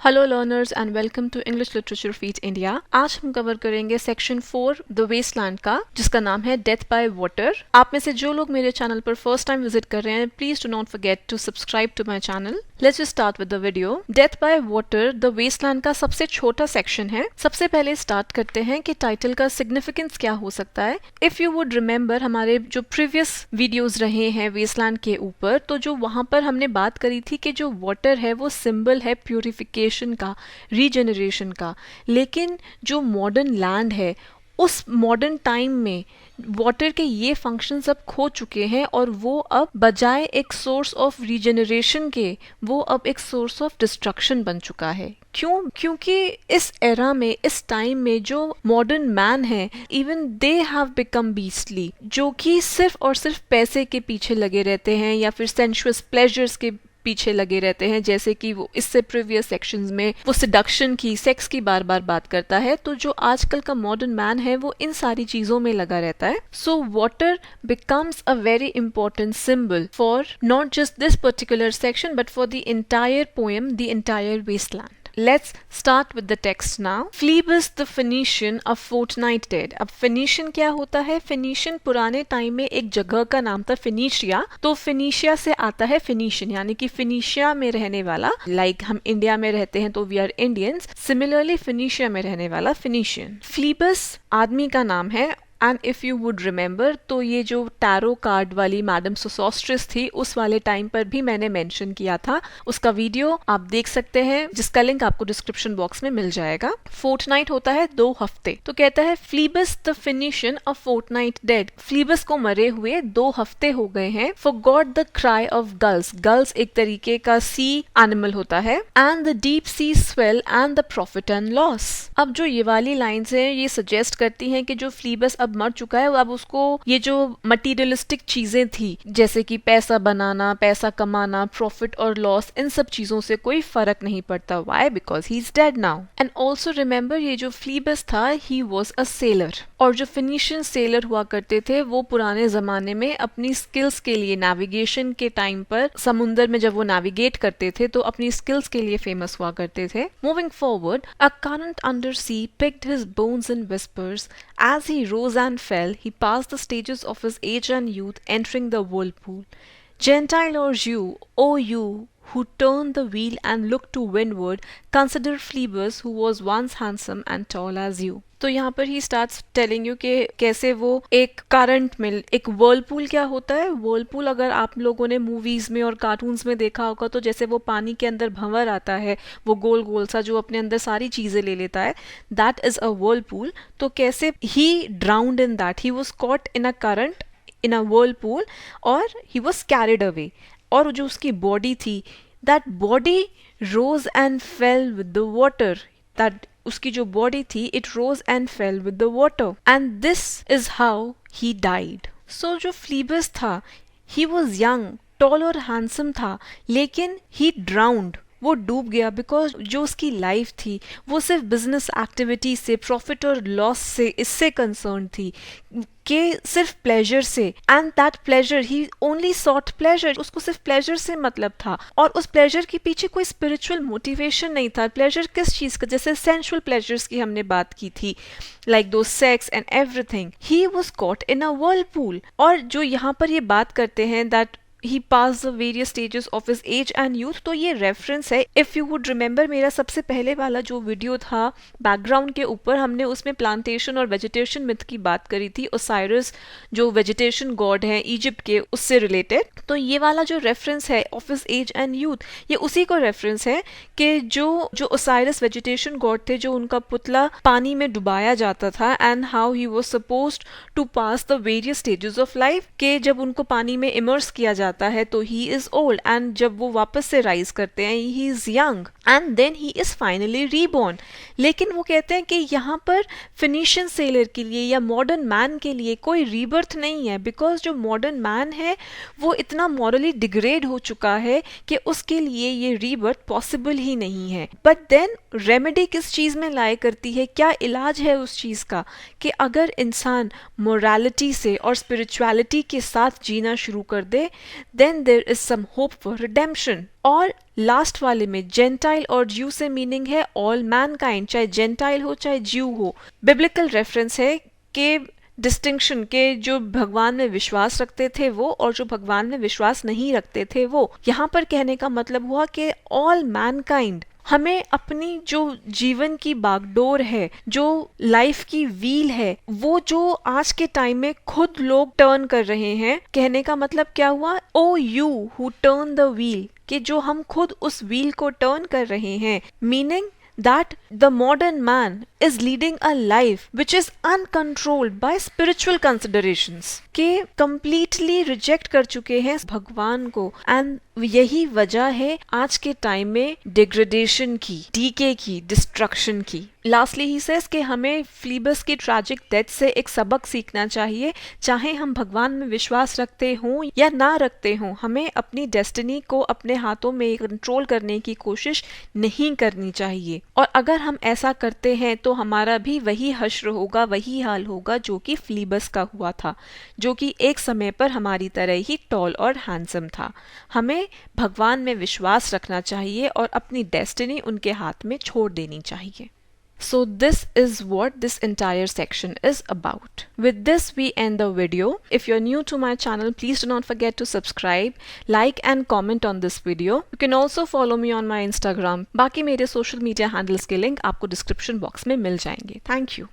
Hello learners and welcome to English literature feed India. आज हम cover करेंगे section 4 the wasteland का, जिसका नाम है डेथ बाय वाटर। आप में से जो लोग मेरे चैनल पर फर्स्ट टाइम विजिट कर रहे हैं, please do not forget to subscribe to my channel. Let's just start with the video. Death by water the wasteland का सबसे छोटा सेक्शन है। सबसे पहले स्टार्ट करते हैं कि टाइटल का सिग्निफिकेंस क्या हो सकता है। इफ यू वुड रिमेंबर, हमारे जो प्रीवियस वीडियोज रहे हैं वेस्टलैंड के ऊपर, तो जो वहां पर हमने बात करी थी कि जो वाटर है वो सिंबल है प्यूरिफिकेशन का, रीजनरेशन का। लेकिन जो मॉडर्न लैंड है, उस मॉडर्न टाइम में वाटर के ये फंक्शंस अब खो चुके हैं और वो अब बजाय एक सोर्स ऑफ रीजनरेशन के, वो अब एक सोर्स ऑफ डिस्ट्रक्शन बन चुका है। क्यों? क्योंकि इस एरा में, इस टाइम में जो मॉडर्न मैन है, even they have become beastly, जो कि सिर्फ और सिर्फ पैसे के पीछे लगे रहते हैं या फिर सेंशुअस प्लेजर्स के पीछे लगे रहते हैं। जैसे कि वो इससे प्रीवियस सेक्शंस में वो सिडक्शन की, सेक्स की बार बार बात करता है। तो जो आजकल का मॉडर्न मैन है वो इन सारी चीजों में लगा रहता है। So water becomes a very important symbol for not just this particular section but for the entire poem, the entire wasteland. Let's start with the text now. Phlebas the Phoenician, a fortnight dead. अब Phoenician क्या होता है? Phoenician पुराने time में एक जगह का नाम था, फिनिशिया। तो फिनिशिया से आता है फिनिशियन, यानी कि फिनिशिया में रहने वाला। लाइक हम इंडिया में रहते हैं तो we are Indians, similarly Phoenicia में रहने वाला फिनिशियन। फ्लीबस आदमी का नाम है। And if you would remember, तो ये जो टैरो कार्ड वाली मैडम सोसोस्ट्रिस थी, उस वाले टाइम पर भी मैंने मेंशन किया था। उसका वीडियो आप देख सकते हैं, जिसका लिंक आपको डिस्क्रिप्शन बॉक्स में मिल जाएगा। फोर्टनाइट होता है 2 हफ्ते। तो कहता है Phlebas the Phoenician a fortnight dead. Phlebas को मरे हुए 2 हफ्ते हो गए हैं। Forgot the cry of gulls. Gulls एक तरीके का सी एनिमल होता है। And the deep sea swell and the profit and loss. अब जो ये वाली लाइन्स हैं, ये सजेस्ट करती हैं कि जो फ्लीबस अब मर चुका है, अब उसको ये जो मटीरियलिस्टिक चीजें थी, जैसे कि पैसा बनाना, पैसा कमाना, प्रॉफिट और लॉस, इन सब चीजों से कोई फर्क नहीं पड़ता। Why? Because he is dead now. And also remember, ये जो फ्लीबस था, ही वॉज अ सेलर। और जो फिनिशियन सेलर हुआ करते थे, वो पुराने जमाने में अपनी स्किल्स के लिए, नेविगेशन के टाइम पर समुंदर में जब वो नेविगेट करते थे, तो अपनी स्किल्स के लिए फेमस हुआ करते थे। Moving forward, a current under sea picked his bones in whispers. As he rose and fell, he passed the stages of his age and youth, entering the whirlpool. Gentile or Jew, O you who turn the wheel and look to windward, consider Phlebas, who was once handsome and tall as you. तो यहाँ पर he starts telling you कि कैसे वो एक current में, एक Whirlpool क्या होता है। वर्लपूल अगर आप लोगों ने मूवीज में और कार्टून्स में देखा होगा, तो जैसे वो पानी के अंदर भंवर आता है, वो गोल गोल सा जो अपने अंदर सारी चीजें ले लेता है, दैट इज अ वर्लपूल। तो कैसे he drowned in that, he was caught in a current, in a whirlpool, और ही वॉज कैरिड अवे। और जो उसकी बॉडी थी, that body rose and fell with the water. That उसकी जो body थी, it rose and fell with the water, and this is how he died. So जो Phlebas था, ही वॉज यंग, टॉल और हैंडसम था, लेकिन ही drowned, वो डूब गया। बिकॉज जो उसकी लाइफ थी, वो सिर्फ बिजनेस एक्टिविटी से, प्रॉफिट और लॉस से, इससे कंसर्न थी, कि सिर्फ प्लेजर से। And that pleasure, he only sought pleasure. उसको सिर्फ प्लेजर से मतलब था, और उस प्लेजर के पीछे कोई स्पिरिचुअल मोटिवेशन नहीं था। प्लेजर किस चीज का? जैसे सेंशुअल प्लेजर्स की हमने बात की थी, लाइक दो sex and everything. He was caught in a Whirlpool. और जो यहाँ पर ये बात करते हैं that he passed the various stages of his age and youth, तो ये रेफरेंस है। इफ यू वुड रिमेंबर, मेरा सबसे पहले वाला जो वीडियो था बैकग्राउंड के ऊपर, हमने उसमें प्लांटेशन और वेजिटेशन मिथ की बात करी थी। ओसाइरस जो वेजिटेशन गॉड है इजिप्ट के, उससे रिलेटेड। तो ये वाला जो रेफरेंस है of his age and youth, ये उसी को रेफरेंस है कि जो ओसाइरस वेजिटेशन गॉड थे, जो उनका पुतला पानी में डुबाया जाता था, and how he was supposed to pass the various stages of life, के जब उनको पानी में इमर्स किया जाता है तो ही इज ओल्ड, एंड जब वो वापस से राइज करते हैं, he is young, and then he is finally reborn. लेकिन वो कहते हैं कि यहाँ पर फिनिशियन सेलर के लिए या मॉडर्न मैन के लिए कोई रीबर्थ नहीं है, बिकॉज जो मॉडर्न मैन है वो इतना मॉरली डिग्रेड हो चुका है कि उसके लिए ये रीबर्थ पॉसिबल ही नहीं है। बट देन रेमेडी किस चीज में लाया करती है, क्या इलाज है उस चीज का, कि अगर इंसान मोरालिटी से और स्पिरिचुअलिटी के साथ जीना शुरू कर दे, then there is some hope for redemption. और लास्ट वाले में जेंटाइल और ज्यू से मीनिंग है ऑल मैनकाइंड, चाहे जेंटाइल हो चाहे ज्यू हो। बिब्लिकल रेफरेंस है कि डिस्टिंक्शन के जो भगवान में विश्वास रखते थे वो और जो भगवान में विश्वास नहीं रखते थे वो। यहाँ पर कहने का मतलब हुआ कि ऑल मैनकाइंड, हमें अपनी जो जीवन की बागडोर है, जो लाइफ की व्हील है, वो जो आज के टाइम में खुद लोग टर्न कर रहे हैं। कहने का मतलब क्या हुआ, oh you who turn the wheel, कि जो हम खुद उस व्हील को टर्न कर रहे हैं। Meaning that the modern man is leading a life which is uncontrolled by spiritual considerations, के completely reject कर चुके हैं भगवान को। एंड यही वजह है आज के टाइम में डिग्रेडेशन की, डीके की, डिस्ट्रक्शन की। लास्टली ही सेज कि हमें फ्लीबस की ट्रैजिक डेथ से एक सबक सीखना चाहिए। चाहे हम भगवान में विश्वास रखते हों या ना रखते हों, हमें अपनी डेस्टिनी को अपने हाथों में कंट्रोल करने की कोशिश नहीं करनी चाहिए। और अगर हम ऐसा करते हैं तो हमारा भी वही हश्र होगा, वही हाल होगा जो कि फ्लीबस का हुआ था, जो कि एक समय पर हमारी तरह ही टॉल और हैंडसम था। हमें भगवान में विश्वास रखना चाहिए और अपनी डेस्टिनी उनके हाथ में छोड़ देनी चाहिए। So this is what this entire section is about. With this we end the video. If you're new to my channel, please do not forget to subscribe, like and comment on this video. You can also follow me on my Instagram. बाकी मेरे social media handles के link आपको description box में मिल जाएंगे। Thank you.